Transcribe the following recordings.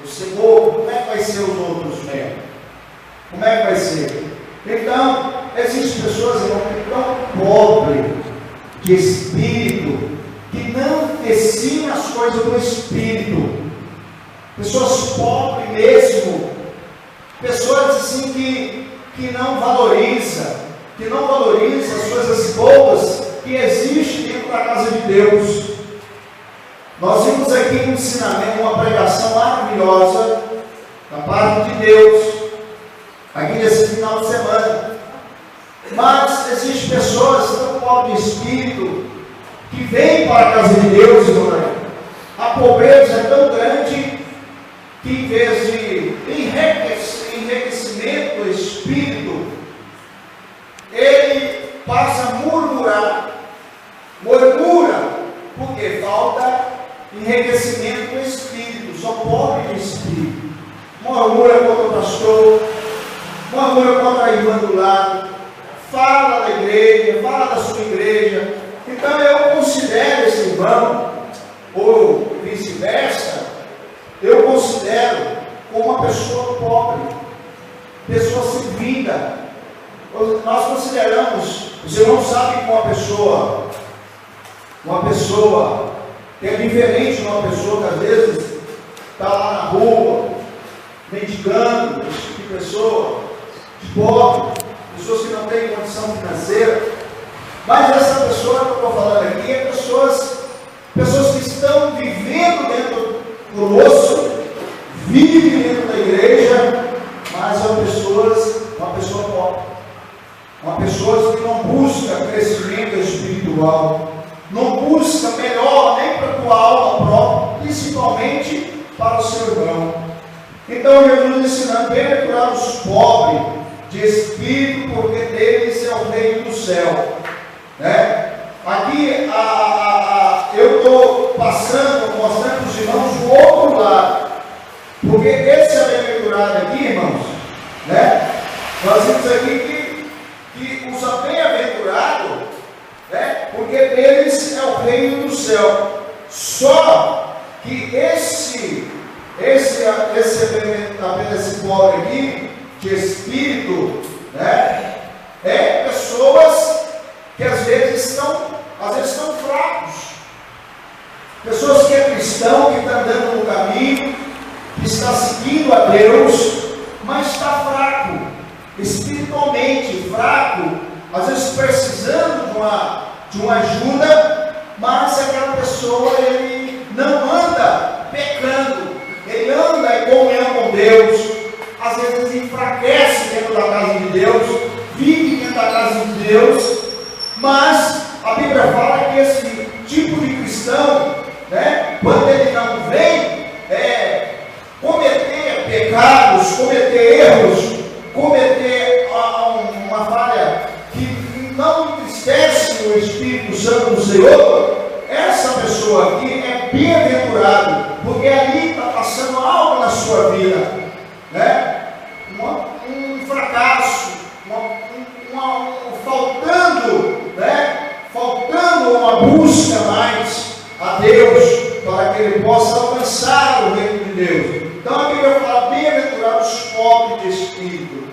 Você morto, como é que vai ser os outros mesmo? Como é que vai ser? Então, existem pessoas, irmão, que estão pobres de espírito, que não ensinam as coisas do espírito. Pessoas pobres mesmo, pessoas assim que não valorizam as coisas boas que existem dentro da casa de Deus. Nós vimos aqui um ensinamento, uma pregação maravilhosa da parte de Deus, aqui nesse final de semana. Mas existem pessoas tão pobres de espírito que vêm para a casa de Deus, irmão. A pobreza é tão grande que, em vez de enriquecimento do espírito, ele passa a murmura, porque falta enriquecimento do espírito. São pobres de espírito, murmura contra o pastor, murmura contra a irmã do lado, fala da igreja, fala da sua igreja. Então eu considero esse irmão, ou vice-versa, eu considero como uma pessoa pobre, pessoa sem vida. Nós consideramos, os irmãos sabem que uma pessoa que é diferente de uma pessoa que às vezes está lá na rua, mendigando, esse tipo de pessoa, de pobre, pessoas que não têm condição financeira. Mas essa pessoa que eu estou falando aqui é pessoas que estão vivendo dentro conosco, vivem dentro da igreja, mas são uma pessoa pobre, uma pessoa que não busca crescimento espiritual, não busca melhor nem para a tua alma própria, principalmente para o seu irmão. Então Jesus ensinando, bem-aventurados os pobres de espírito, porque deles é o reino do céu. Né? Aqui eu estou mostrando para os irmãos o outro lado, porque esse é bem-aventurado aqui, irmãos, né? Nós vimos aqui que os bem-aventurados, né? Porque deles é o reino do céu. Só que esse pobre aqui de espírito, né? É pessoas que às vezes estão fracos, pessoas que é cristão, que está andando no caminho, que está seguindo a Deus, mas está fraco, espiritualmente fraco, às vezes precisando de uma ajuda, mas aquela pessoa, ele não anda pecando, ele anda em comunhão com Deus, às vezes enfraquece dentro da casa de Deus, vive dentro da casa de Deus, mas a Bíblia fala que esse tipo de cristão, né, quando ele não vem cometer pecados, cometer erros, cometer uma falha que não entristece o Espírito Santo do Senhor, essa pessoa aqui é bem-aventurado, porque ali está passando algo na sua vida, né? Um fracasso, faltando uma busca mais a Deus, para que ele possa alcançar o reino de Deus. Então a Bíblia fala, bem-aventurados os pobres de espírito,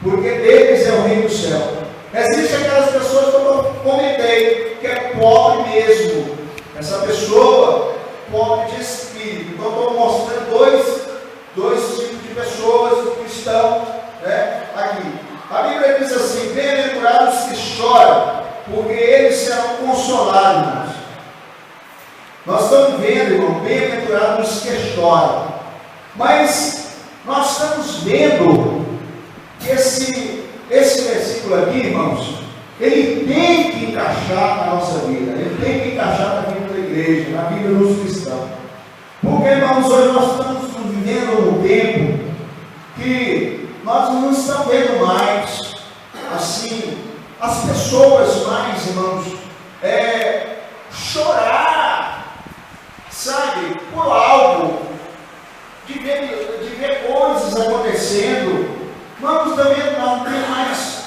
porque deles é o reino do céu. Existem aquelas pessoas que eu comentei, que é pobre mesmo, essa pessoa pobre de espírito. Então estou mostrando dois tipos de pessoas que estão, né, aqui. A Bíblia diz assim, bem-aventurados que choram, porque eles serão consolados, irmãos. Nós estamos vendo, irmão, bem-aventurados que choram, mas nós estamos vendo que esse versículo aqui, irmãos, ele tem que encaixar na nossa vida, ele tem que encaixar na vida da igreja, na vida dos cristãos, porque, irmãos, hoje nós estamos vivendo um tempo que nós não estamos vendo mais, assim, as pessoas mais, irmãos, chorar, sabe, por algo, de ver coisas acontecendo. Vamos também não ter mais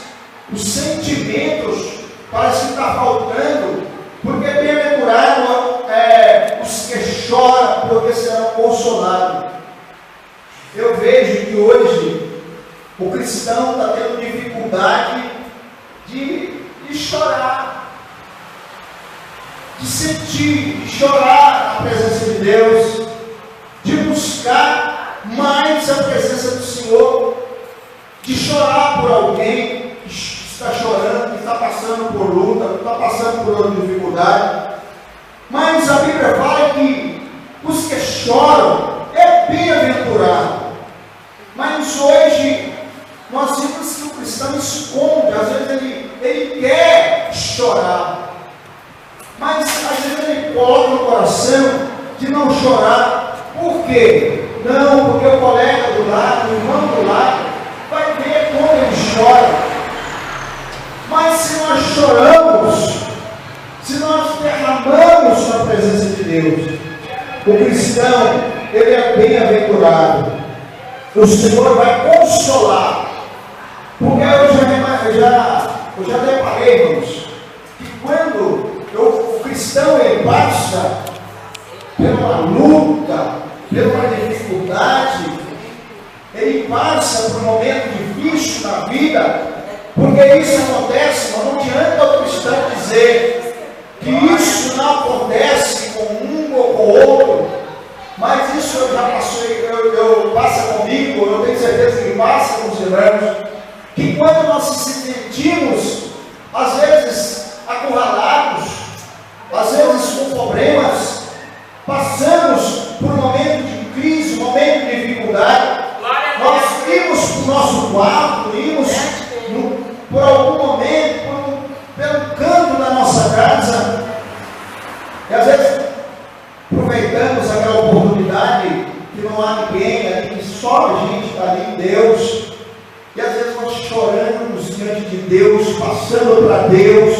os sentimentos, parece que está faltando, porque bem-aventurado os que choram, porque serão consolados. Eu vejo que hoje o cristão está tendo dificuldade de chorar, de sentir, de chorar a presença de Deus, de buscar mais a presença do Senhor, de chorar por alguém que está chorando, que está passando por luta, que está passando por outra dificuldade. Mas a Bíblia fala que os que choram é bem-aventurado. Mas hoje nós vemos que o cristão esconde, às vezes ele quer chorar, mas às vezes ele coloca no coração de não chorar. Por quê? Não, porque o colega do lado, o irmão do lado, vai ver como ele chora. Mas se nós choramos, se nós derramamos na presença de Deus, o cristão, ele é bem-aventurado. O Senhor vai consolar. Porque eu já deparei, irmãos, que quando o cristão ele passa pela luta, pela dificuldade, ele passa por um momento difícil na vida, porque isso acontece, mas não adianta o cristão dizer que isso não acontece com um ou com outro, mas isso eu já passei, passa comigo, eu tenho certeza que passa com os irmãos, que quando nós se sentimos, às vezes, acurralados, às vezes com problemas, passamos por um momento de crise, um momento de dificuldade, nós íamos para o nosso quarto, íamos por algum momento, pelo canto da nossa casa, e às vezes aproveitamos aquela oportunidade que não há ninguém ali, que só a gente está ali, Deus, e às vezes nós choramos diante de Deus, passando para Deus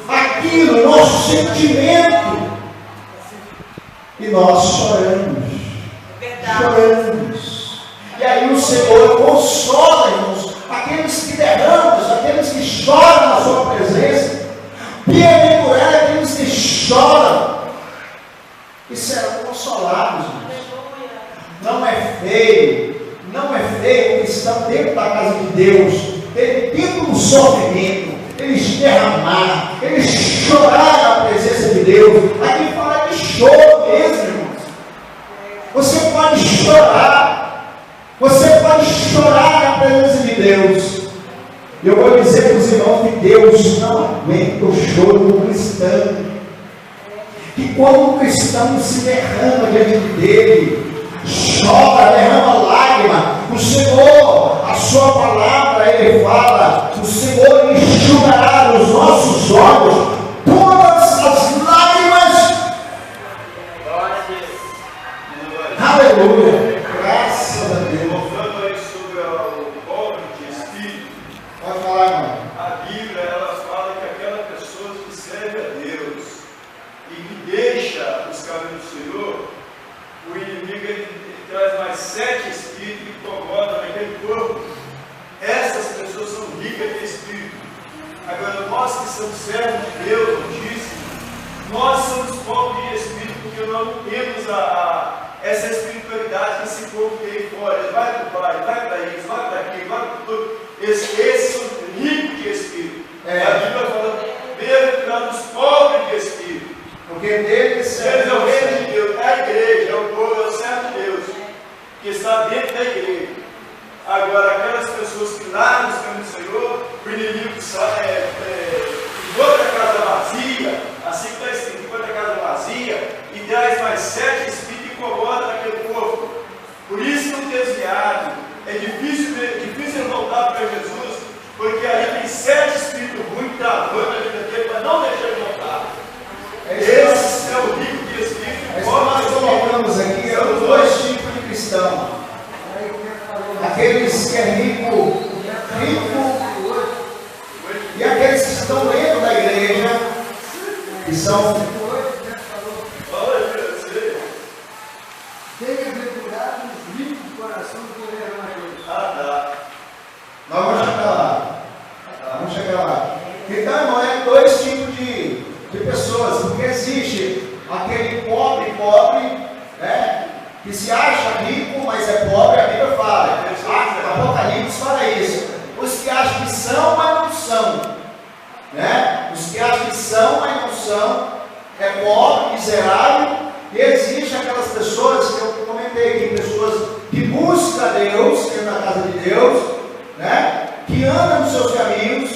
aquilo, nosso sentimento, e nós choramos, e aí o Senhor consola, irmãos, aqueles que derramam, aqueles que choram na sua presença, bem-aventurados aqueles que choram, e serão consolados, irmãos. Não é feio o cristão dentro da casa de Deus, ele dentro do sofrimento, ele derramar, ele chorar na presença de Deus. Aqui fala de choro mesmo, irmãos. Você pode chorar na presença de Deus. Eu vou dizer para os irmãos que Deus não aguenta o choro do cristão. Que quando o cristão se derrama diante dele, chora, derrama lágrima, o Senhor, a sua palavra, ele fala, o Senhor enxugará nos nossos olhos todas as lágrimas. Aleluia, graças a Deus. Voltando aí sobre o pobre de espírito, Pode falar, irmão. a Bíblia ela fala que aquela pessoa que serve a Deus e que deixa os caminhos do Senhor, o inimigo ele traz mais 7 espíritos que incomodam naquele corpo. Essas pessoas são ricas de espírito. Agora, nós que somos servos de Deus, nós somos pobres de espírito, porque nós não temos essa espiritualidade que esse povo tem fora. Ele vai para o pai, vai para isso, vai para aquilo, vai para tudo. Esses são ricos de espírito. A Bíblia fala, bem-aventurados os pobres de espírito. Porque deles Eles é o reino de Deus, é a igreja, é o povo, é o servo de Deus, que está dentro da igreja. Agora, aquelas pessoas que lá nos caminhos do Senhor, o inimigo sai, encontra a casa vazia, assim que está escrito, encontra a casa vazia, e traz mais 7 espíritos que incomodam naquele povo. Por isso que não desviado, é difícil voltar para Jesus, porque aí tem 7 espíritos ruins travando a vida dele para não deixar ele voltar. Esse é o rico de espírito. Nós colocamos aqui os 2 tipos de cristão. Aqueles que é rico, e aqueles que estão dentro da igreja, que são bem-aventurados os limpos de coração que verão a Deus. Nós vamos chegar lá. Vamos chegar lá. Então, irmão, é 2 tipos de pessoas, porque existe aquele pobre, né, que se acha rico, mas é pobre. A Bíblia fala pessoas que eu comentei, tem pessoas que buscam Deus, dentro da casa de Deus, né? Que andam nos seus caminhos,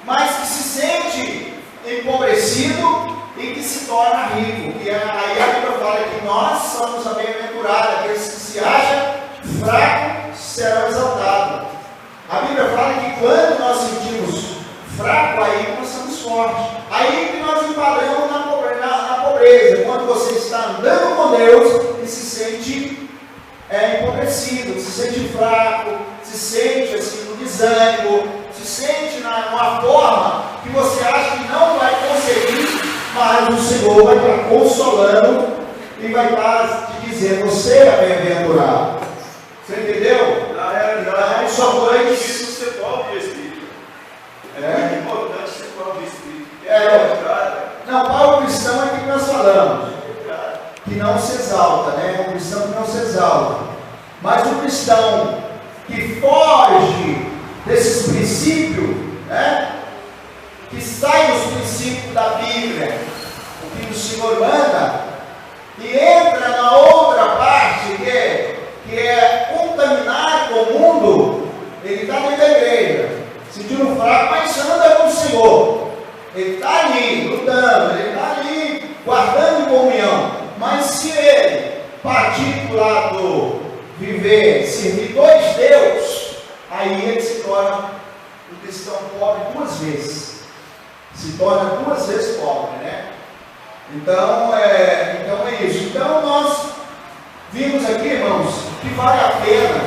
mas que se sente empobrecido e que se torna rico. E aí a Bíblia fala que nós somos a bem-aventurada, aqueles que se acham fracos serão exaltados. A Bíblia fala que quando nós sentimos fraco, aí nós somos fortes. Aí que nós enquadramos na pobreza. Quando você está andando com Deus e se sente empobrecido, se sente fraco, se sente assim no desânimo, se sente numa forma que você acha que não vai conseguir, mas o Senhor vai estar consolando e vai estar te dizendo: você é bem-aventurado. Você entendeu? Na realidade, então, só dois. Isso ser pobre de espírito. É muito importante ser pobre de espírito. Não, para o cristão é que nós falamos, que não se exalta, né? O cristão que não se exalta. Mas o cristão que foge desses princípios, né? Que sai dos princípios da Bíblia, o que o Senhor manda, e entra na outra parte que é contaminar com o mundo. Ele está dentro da igreja, sentindo fraco, mas anda com o Senhor. Ele está ali, lutando, ele está ali, guardando comunhão. Mas se ele partir para o lado viver, servir dois deuses, aí ele se torna um cristão pobre duas vezes. Se torna duas vezes pobre, né? Então é isso. Então nós vimos aqui, irmãos, que vale a pena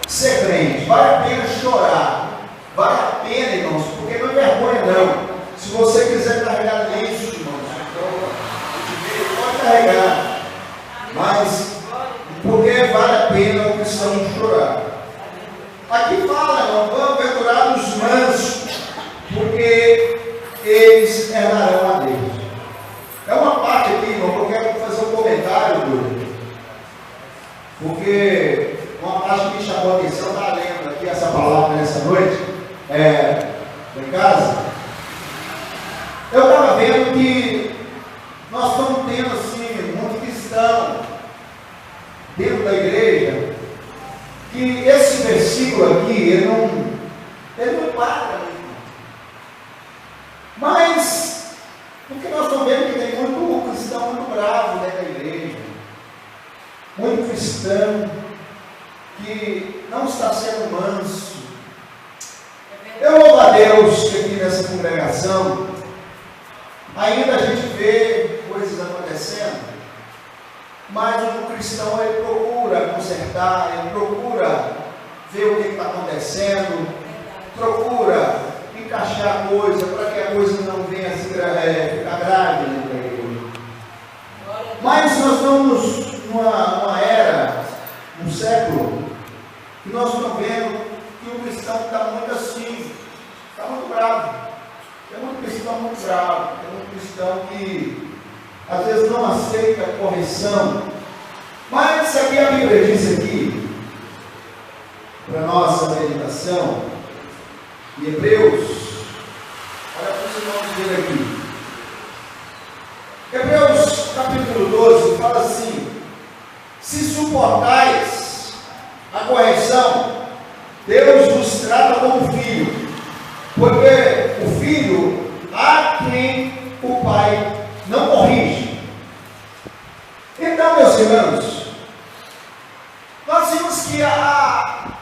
ser crente, vale a pena chorar, vale a pena, irmãos, porque não é vergonha não. Se você quiser carregar isso, irmãos, então pode carregar, mas porque vale a pena o cristão chorar. Aqui fala, irmão, bem-aventurados os mansos, porque eles herdarão a Deus. É uma parte aqui, irmão, que eu quero fazer um comentário, porque uma parte que me chamou a atenção, está lendo aqui essa palavra nessa noite, em casa. Eu estava vendo que nós estamos tendo assim, muito cristão dentro da igreja, que esse versículo aqui, ele não para muito. Mas, porque nós estamos vendo que tem muito cristão muito bravo dentro da igreja, muito cristão que não está sendo manso. Eu louvo a Deus que aqui nessa congregação ainda a gente vê coisas acontecendo, mas o cristão ele procura consertar, ele procura ver o que está acontecendo, procura encaixar a coisa para que a coisa não venha a ficar grave dentro da igreja. Mas nós estamos numa era, num século, que nós estamos vendo que o cristão está muito assim, está muito bravo. Tem muito cristão muito bravo, tem muito cristão que às vezes não aceita a correção. Mas aqui a Bíblia diz aqui, para nossa meditação, em Hebreus, olha para os irmãos dele aqui. Hebreus capítulo 12 fala assim: se suportais a correção, Deus vos trata como filho, porque o filho há quem o pai não corrige. Então, meus irmãos, nós vimos que a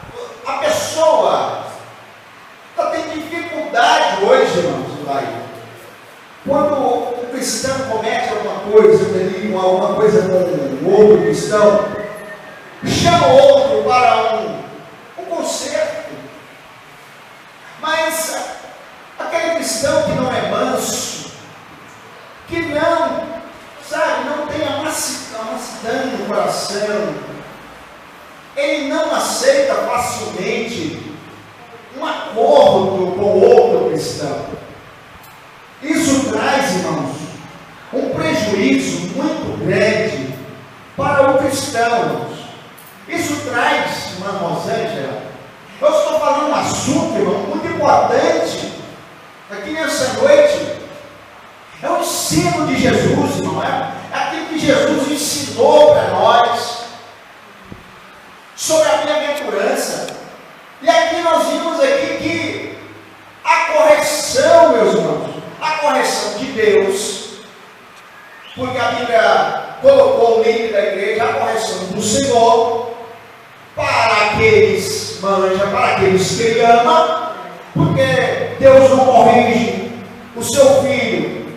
pessoa está tendo dificuldade hoje, irmãos, quando o cristão comete alguma coisa com um outro cristão, chama o outro para um conserto. Mas aquele cristão que não é manso, que não tem a mansidão no coração, ele não aceita facilmente um acordo com outro cristão. Isso traz, irmãos, um prejuízo muito grande para o cristão, irmãos. Isso traz, irmã Rosângela, eu estou falando um assunto, irmão, muito importante aqui nessa noite. É o ensino de Jesus, não é? aquilo que Jesus ensinou para nós, sobre a bem-aventurança. E aqui nós vimos aqui que a correção, meus irmãos, a correção de Deus, porque a Bíblia colocou o líder da igreja, a correção do Senhor, para aqueles manja, para aqueles que Ele ama, porque Deus não corrige o seu filho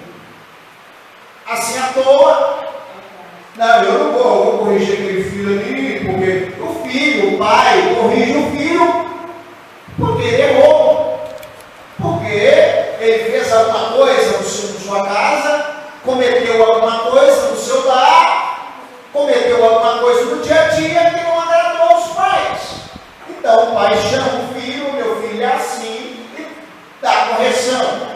assim à toa. Não, eu não vou corrigir aquele filho ali, porque o filho, o pai, corrige o filho porque ele errou, porque ele fez alguma coisa na sua casa, cometeu alguma coisa no seu lar, cometeu alguma coisa no dia a dia que não agradou aos pais. Então o pai chama o filho, meu filho é assim, e dá correção.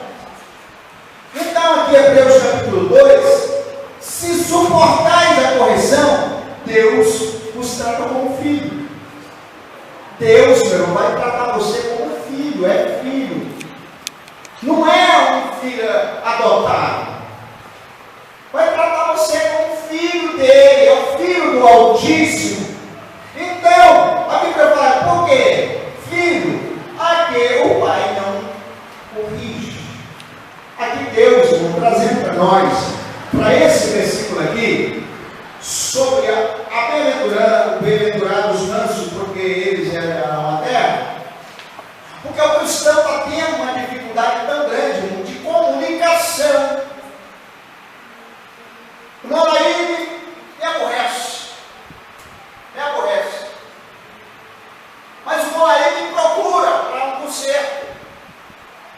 Então aqui Hebreus capítulo 2, se suportais a correção, Deus os trata como filho. Deus, meu irmão, vai tratar você como filho, é filho. Não é um filho adotado. Vai tratar você como filho dele, é o filho do Altíssimo. Então, a Bíblia fala, por quê? Filho, aqui o pai não corrige. Aqui Deus, irmão, trazendo para nós, para esse versículo aqui, sobre a bem-aventurados mansos, porque eles herdarão a terra. Porque o cristão está tendo uma dificuldade tão grande, irmão, de comunicação. O Molaíne me aborrece. Me aborrece. Mas o Molaíne me procura para um conserto,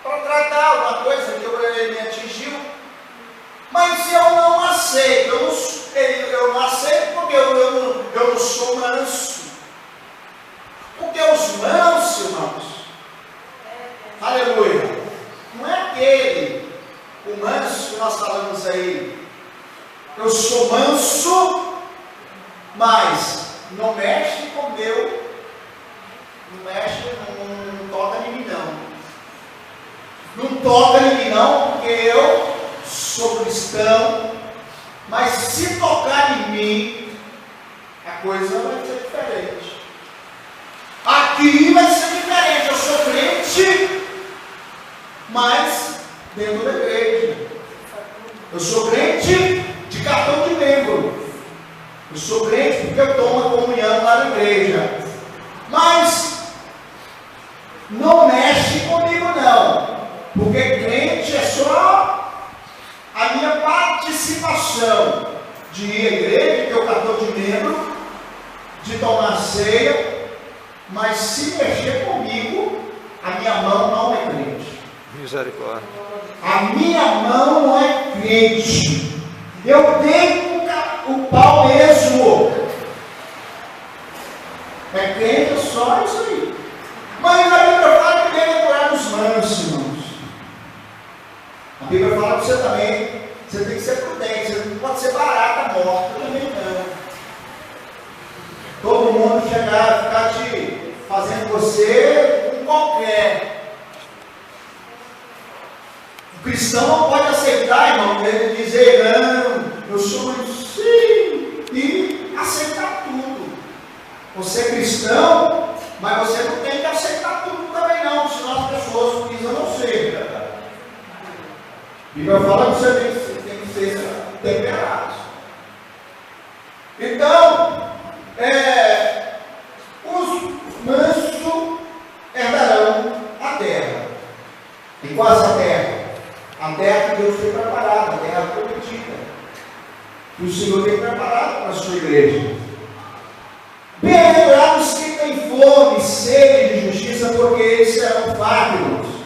para tratar alguma coisa que ele me atingiu. Mas se eu não aceito, eu não aceito porque eu não sou manso. Porque os mansos, irmãos, aleluia, não é aquele, o manso que nós falamos aí. Eu sou manso, mas não mexe com o meu, não mexe, não toca em mim não. Não toca em mim não, porque eu sou cristão, mas se tocar em mim, a coisa vai ser diferente. Aqui vai ser diferente. Eu sou crente, mas dentro da igreja. Eu sou crente de cartão de membro. Eu sou crente porque eu tomo a comunhão lá na igreja. Mas não mexe comigo não, porque crente é só a minha participação de ir à igreja, ter o cartão de membro, de tomar ceia, mas se mexer comigo, a minha mão não é crente. Misericórdia. A minha mão não é crente. Eu dei o pau mesmo. É crente, é só isso aí. Mas a Bíblia fala que bem-aventurados os mansos, irmãos. A Bíblia fala que você também, você tem que ser prudente, você não pode ser barata morta, também não. Todo mundo chegar, ficar te fazendo você com qualquer. O cristão não pode aceitar, irmão, ele dizer, não, eu sou sim, e aceitar tudo. Você é cristão, mas você não tem que aceitar tudo também não, senão as pessoas precisam não ser. A Bíblia fala que você tem que ser temperado. Então, os mansos herdarão a terra. E qual é essa terra? A terra que Deus tem preparada, a terra prometida. Que o Senhor tem preparado para a sua igreja. Bem-aventurados que têm fome e sede de justiça, porque eles serão fartos.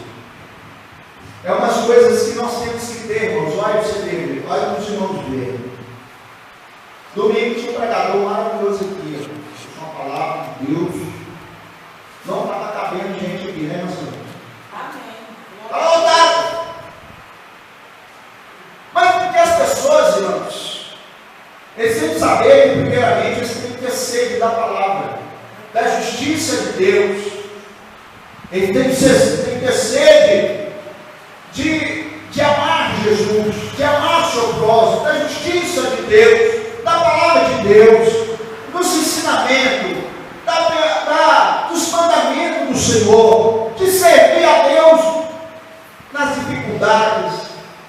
É umas coisas que nós temos que ter, irmãos. Olha você ver, olha os irmãos ver. Domingo tinha um pregador maravilhoso aqui. Uma palavra de Deus. Não estava cabendo gente aqui, né, meu senhor? Amém. Está lotado. Mas porque as pessoas, irmãos, eles têm que saber que, primeiramente, eles têm que ter sede da palavra, da justiça de Deus. Eles têm que ter sede de amar Jesus, de amar o seu próximo, da justiça de Deus, da palavra de Deus, dos ensinamentos, dos mandamentos do Senhor, de servir a Deus nas dificuldades,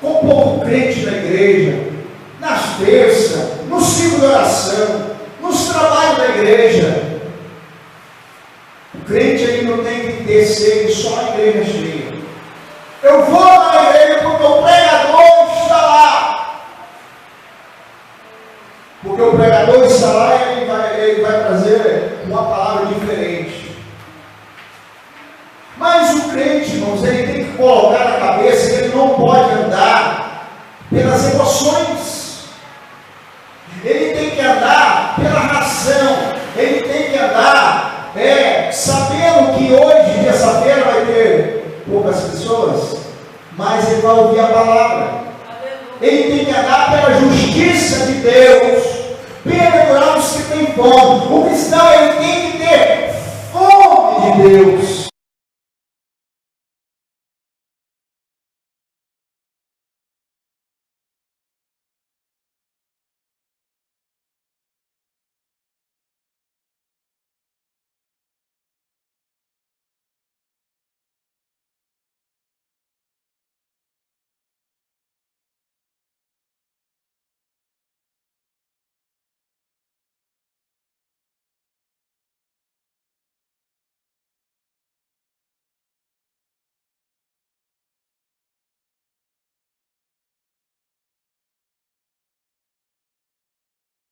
com o povo crente na igreja, nas terças, no ciclo de oração, nos trabalhos da igreja. O crente aí não tem que ter sede só a igreja cheia. Eu vou na igreja porque o pregador está lá. Porque o pregador está lá e ele vai trazer uma palavra diferente. Mas o crente, irmãos, ele tem que colocar na cabeça que ele não pode andar pelas emoções. Ele tem que andar pela razão. Ele tem que andar sabendo que hoje, terça-feira, vai ter poucas pessoas, mas ele vai ouvir a palavra. Ele tem que andar pela justiça de Deus. Bem-aventurados os que têm fome. O cristão, ele tem que ter fome de Deus.